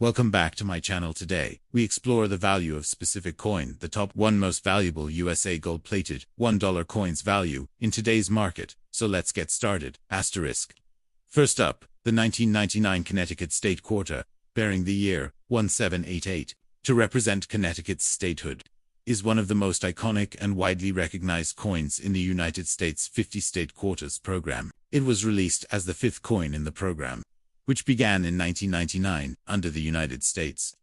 Welcome back to my channel. Today, we explore the value of specific coin, the top 1 most valuable USA gold-plated $1 coins value in today's market. So let's get started. Asterisk. First up, the 1999 Connecticut State Quarter, bearing the year 1788, to represent Connecticut's statehood, is one of the most iconic and widely recognized coins in the United States' 50 State Quarters program. It was released as the 5th coin in the program, which began in 1999 under the United States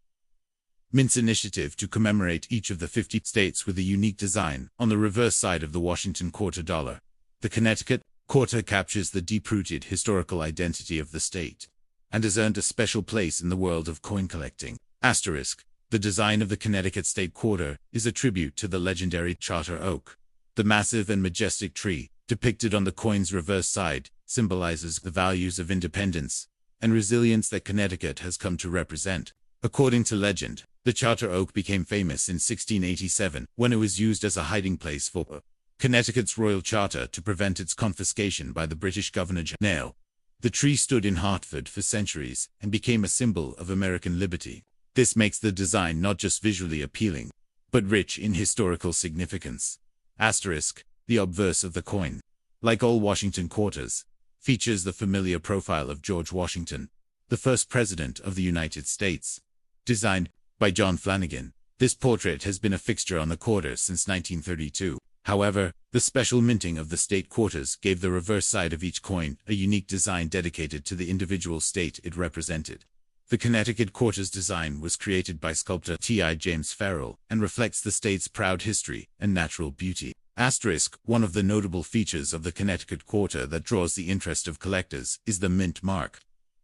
Mint's initiative to commemorate each of the 50 states with a unique design on the reverse side of the Washington quarter dollar. The Connecticut Quarter captures the deep-rooted historical identity of the state and has earned a special place in the world of coin collecting. Asterisk. The design of the Connecticut State Quarter is a tribute to the legendary Charter Oak. The massive and majestic tree, depicted on the coin's reverse side, symbolizes the values of independence and resilience that Connecticut has come to represent. According to legend, the Charter Oak became famous in 1687 when it was used as a hiding place for Connecticut's royal charter to prevent its confiscation by the British Governor-General. The tree stood in Hartford for centuries and became a symbol of American liberty. This makes the design not just visually appealing, but rich in historical significance. Asterisk. The obverse of the coin, like all Washington quarters, features the familiar profile of George Washington, the first president of the United States. Designed by John Flanagan, this portrait has been a fixture on the quarter since 1932. However, the special minting of the state quarters gave the reverse side of each coin a unique design dedicated to the individual state it represented. The Connecticut Quarter's design was created by sculptor T.I. James Farrell and reflects the state's proud history and natural beauty. Asterisk. One of the notable features of the Connecticut Quarter that draws the interest of collectors is the mint mark.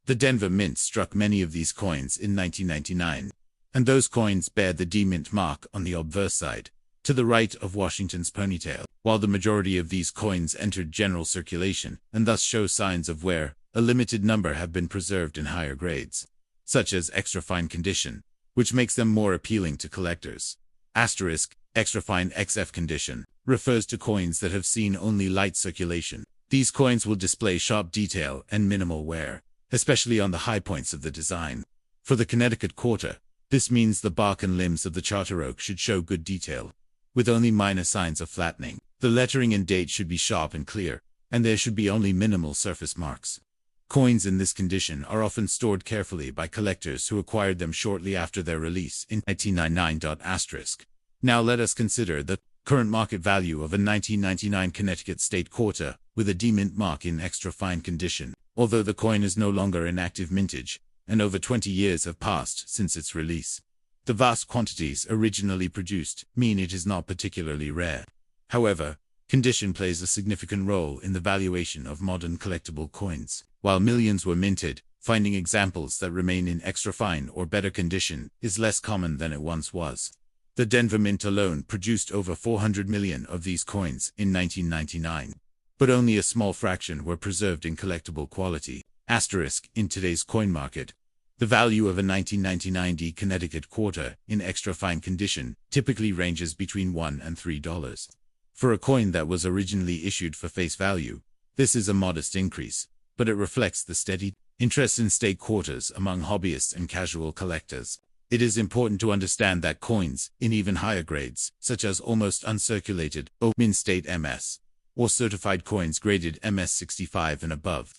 The Denver Mint struck many of these coins in 1999, and those coins bear the D-mint mark on the obverse side, to the right of Washington's ponytail. While the majority of these coins entered general circulation and thus show signs of wear, a limited number have been preserved in higher grades, such as extra fine condition, which makes them more appealing to collectors. Asterisk. Extra fine XF condition refers to coins that have seen only light circulation. These coins will display sharp detail and minimal wear, especially on the high points of the design. For the Connecticut Quarter, this means the bark and limbs of the Charter Oak should show good detail, with only minor signs of flattening. The lettering and date should be sharp and clear, and there should be only minimal surface marks. Coins in this condition are often stored carefully by collectors who acquired them shortly after their release in 1999. Asterisk. Now let us consider the current market value of a 1999 Connecticut State Quarter with a D-mint mark in extra fine condition. Although the coin is no longer in active mintage, and over 20 years have passed since its release, the vast quantities originally produced mean it is not particularly rare. However, condition plays a significant role in the valuation of modern collectible coins. While millions were minted, finding examples that remain in extra fine or better condition is less common than it once was. The Denver Mint alone produced over 400 million of these coins in 1999, but only a small fraction were preserved in collectible quality. Asterisk. In today's coin market, the value of a 1999 D Connecticut Quarter in extra fine condition typically ranges between $1 and $3. For a coin that was originally issued for face value, this is a modest increase, but it reflects the steady interest in state quarters among hobbyists and casual collectors. It is important to understand that coins in even higher grades, such as almost uncirculated mint state MS, or certified coins graded MS65 and above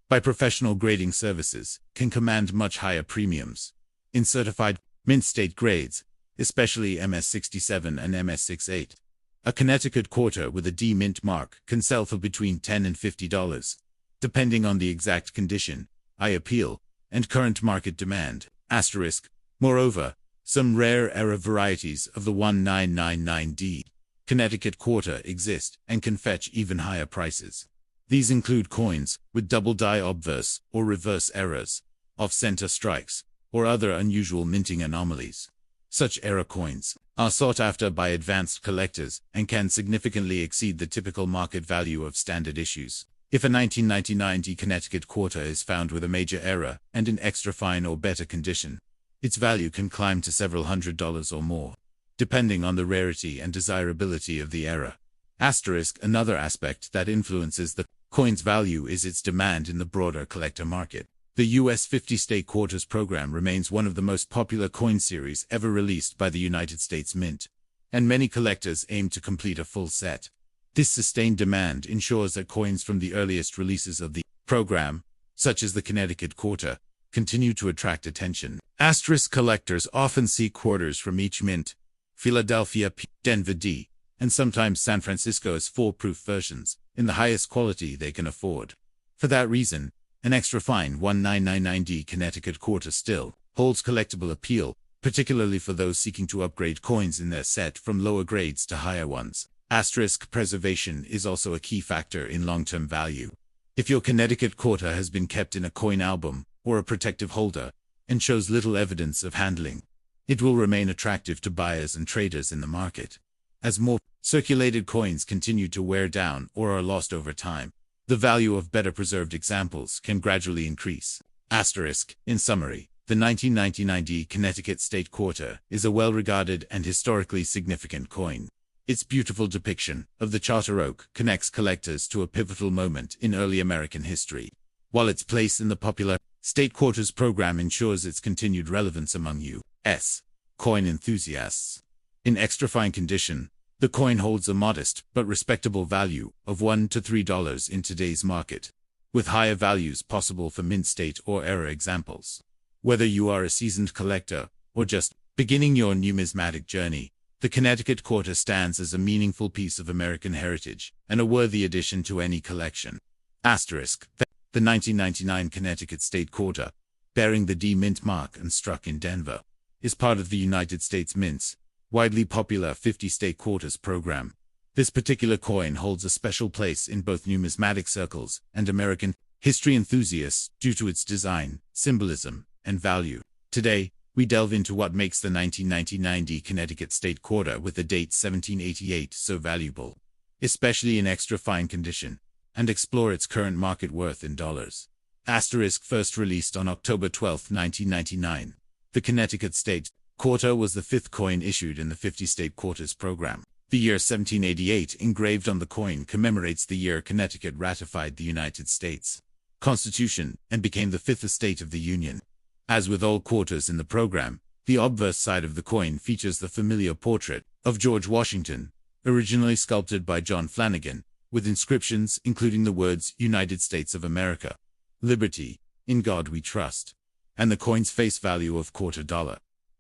by professional grading services, can command much higher premiums. In certified mint state grades, especially MS67 and MS68, a Connecticut Quarter with a D-mint mark can sell for between $10 and $50, depending on the exact condition, eye appeal, and current market demand. Asterisk. Moreover, some rare era varieties of the 1999D Connecticut Quarter exist and can fetch even higher prices. These include coins with double-die obverse or reverse errors, off-center strikes, or other unusual minting anomalies. Such error coins are sought after by advanced collectors and can significantly exceed the typical market value of standard issues. If a 1999 D Connecticut Quarter is found with a major error and in extra fine or better condition, its value can climb to several $100s or more, depending on the rarity and desirability of the error. Asterisk. Another aspect that influences the coin's value is its demand in the broader collector market. The U.S. 50-state quarters program remains one of the most popular coin series ever released by the United States Mint, and many collectors aim to complete a full set. This sustained demand ensures that coins from the earliest releases of the program, such as the Connecticut Quarter, continue to attract attention. Asterisk collectors often seek quarters from each mint, Philadelphia P, Denver D, and sometimes San Francisco as foolproof versions, in the highest quality they can afford. For that reason, an extra fine 1999D Connecticut Quarter still holds collectible appeal, particularly for those seeking to upgrade coins in their set from lower grades to higher ones. Asterisk preservation is also a key factor in long-term value. If your Connecticut Quarter has been kept in a coin album or a protective holder and shows little evidence of handling, it will remain attractive to buyers and traders in the market. As more circulated coins continue to wear down or are lost over time, the value of better preserved examples can gradually increase. Asterisk. In summary, the 1999D Connecticut State Quarter is a well-regarded and historically significant coin. Its beautiful depiction of the Charter Oak connects collectors to a pivotal moment in early American history, while its place in the popular State Quarters program ensures its continued relevance among U.S. coin enthusiasts. In extra fine condition, the coin holds a modest but respectable value of $1 to $3 in today's market, with higher values possible for mint state or era examples. Whether you are a seasoned collector or just beginning your numismatic journey, the Connecticut Quarter stands as a meaningful piece of American heritage and a worthy addition to any collection. Asterisk. The 1999 Connecticut State Quarter, bearing the D Mint mark and struck in Denver, is part of the United States Mint's widely popular 50-state quarters program. This particular coin holds a special place in both numismatic circles and American history enthusiasts due to its design, symbolism, and value. Today, we delve into what makes the 1999D Connecticut State Quarter with the date 1788 so valuable, especially in extra fine condition, and explore its current market worth in dollars. Asterisk. First released on October 12, 1999, the Connecticut State Quarter was the fifth coin issued in the 50-state quarters program. The year 1788 engraved on the coin commemorates the year Connecticut ratified the United States Constitution and became the fifth estate of the Union. As with all quarters in the program, the obverse side of the coin features the familiar portrait of George Washington, originally sculpted by John Flanagan, with inscriptions including the words United States of America, Liberty, In God We Trust, and the coin's face value of $quarter.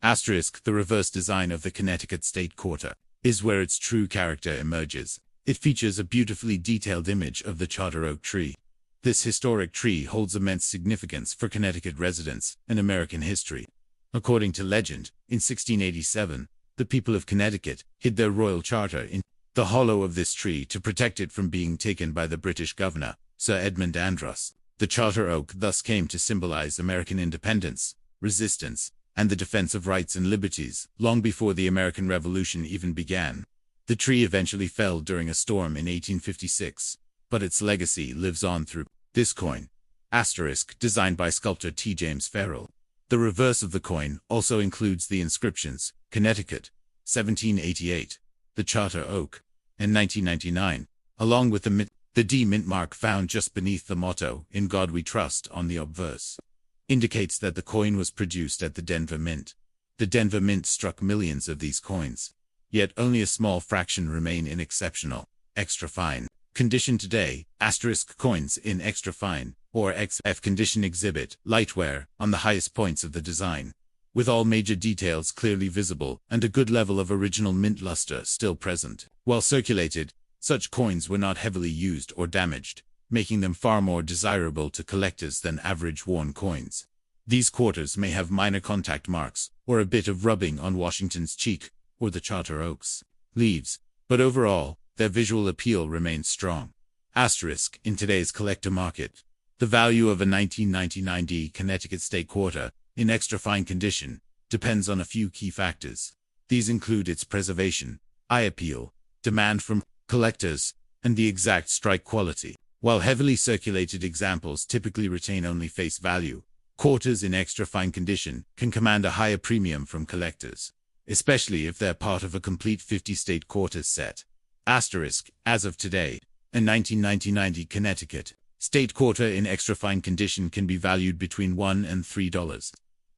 Asterisk. The reverse design of the Connecticut State Quarter is where its true character emerges. It features a beautifully detailed image of the Charter Oak tree. This historic tree holds immense significance for Connecticut residents and American history. According to legend, in 1687, the people of Connecticut hid their royal charter in the hollow of this tree to protect it from being taken by the British governor, Sir Edmund Andros. The Charter Oak thus came to symbolize American independence, resistance, and the defense of rights and liberties, long before the American Revolution even began. The tree eventually fell during a storm in 1856, but its legacy lives on through this coin. Asterisk. Designed by sculptor T. James Farrell. The reverse of the coin also includes the inscriptions, Connecticut, 1788, the Charter Oak, and 1999, along with the D Mint mark found just beneath the motto, In God We Trust, on the obverse. Indicates that the coin was produced at the Denver Mint. The Denver Mint struck millions of these coins, yet only a small fraction remain in exceptional, extra fine condition today. Asterisk. Coins in extra fine, or XF condition exhibit light wear on the highest points of the design, with all major details clearly visible and a good level of original mint luster still present. While circulated, such coins were not heavily used or damaged, making them far more desirable to collectors than average worn coins. These quarters may have minor contact marks, or a bit of rubbing on Washington's cheek, or the Charter Oak's leaves, but overall, their visual appeal remains strong. Asterisk. In today's collector market, the value of a 1999D Connecticut State Quarter, in extra fine condition, depends on a few key factors. These include its preservation, eye appeal, demand from collectors, and the exact strike quality. While heavily circulated examples typically retain only face value, quarters in extra fine condition can command a higher premium from collectors, especially if they're part of a complete 50-state quarters set. Asterisk. As of today, a 1999 Connecticut State quarter in extra fine condition can be valued between $1 and $3.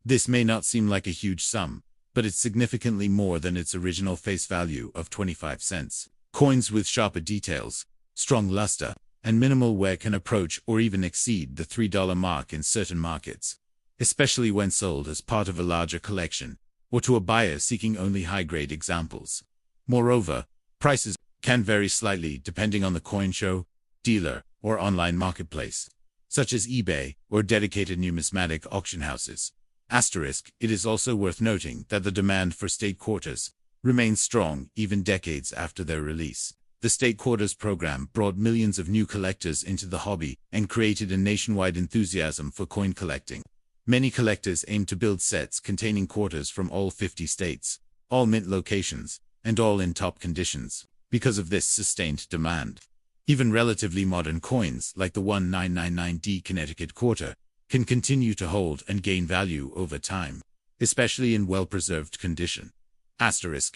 This may not seem like a huge sum, but it's significantly more than its original face value of 25 cents. Coins with sharper details, strong luster, and minimal wear can approach or even exceed the $3 mark in certain markets, especially when sold as part of a larger collection or to a buyer seeking only high-grade examples. Moreover, prices can vary slightly depending on the coin show, dealer, or online marketplace, such as eBay or dedicated numismatic auction houses. It is also worth noting that the demand for state quarters remains strong even decades after their release. The state quarters program brought millions of new collectors into the hobby and created a nationwide enthusiasm for coin collecting. Many collectors aim to build sets containing quarters from all 50 states, all mint locations, and all in top conditions. Because of this sustained demand, even relatively modern coins like the 1999D Connecticut Quarter can continue to hold and gain value over time, especially in well-preserved condition.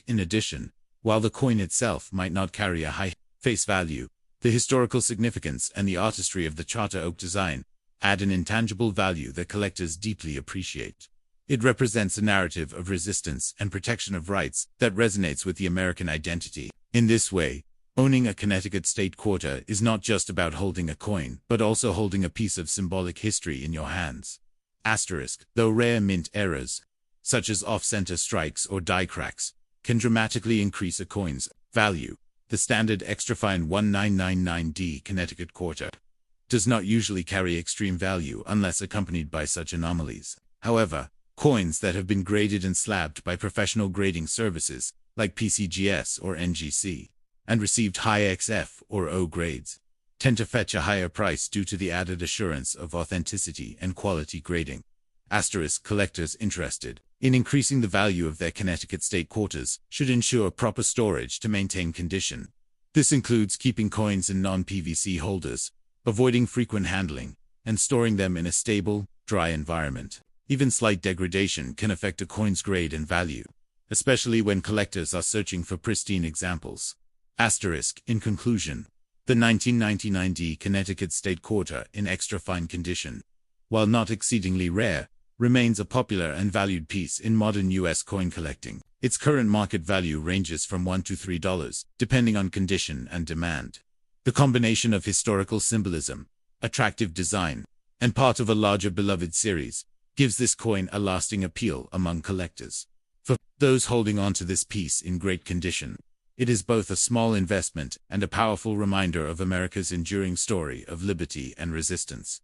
In addition, while the coin itself might not carry a high face value, the historical significance and the artistry of the charter oak design add an intangible value that collectors deeply appreciate. It represents a narrative of resistance and protection of rights that resonates with the American identity. In this way, owning a Connecticut state quarter is not just about holding a coin, but also holding a piece of symbolic history in your hands. Though rare mint errors, such as off-center strikes or die cracks, can dramatically increase a coin's value, the standard extra-fine 1999D Connecticut Quarter does not usually carry extreme value unless accompanied by such anomalies. However, coins that have been graded and slabbed by professional grading services, like PCGS or NGC, and received high XF or O grades, tend to fetch a higher price due to the added assurance of authenticity and quality grading. Collectors interested in increasing the value of their Connecticut state quarters should ensure proper storage to maintain condition. This includes keeping coins in non-PVC holders, avoiding frequent handling, and storing them in a stable, dry environment. Even slight degradation can affect a coin's grade and value, especially when collectors are searching for pristine examples. In conclusion, the 1999D Connecticut State Quarter in extra fine condition, while not exceedingly rare, remains a popular and valued piece in modern U.S. coin collecting. Its current market value ranges from $1 to $3, depending on condition and demand. The combination of historical symbolism, attractive design, and part of a larger beloved series gives this coin a lasting appeal among collectors. For those holding on to this piece in great condition, it is both a small investment and a powerful reminder of America's enduring story of liberty and resistance.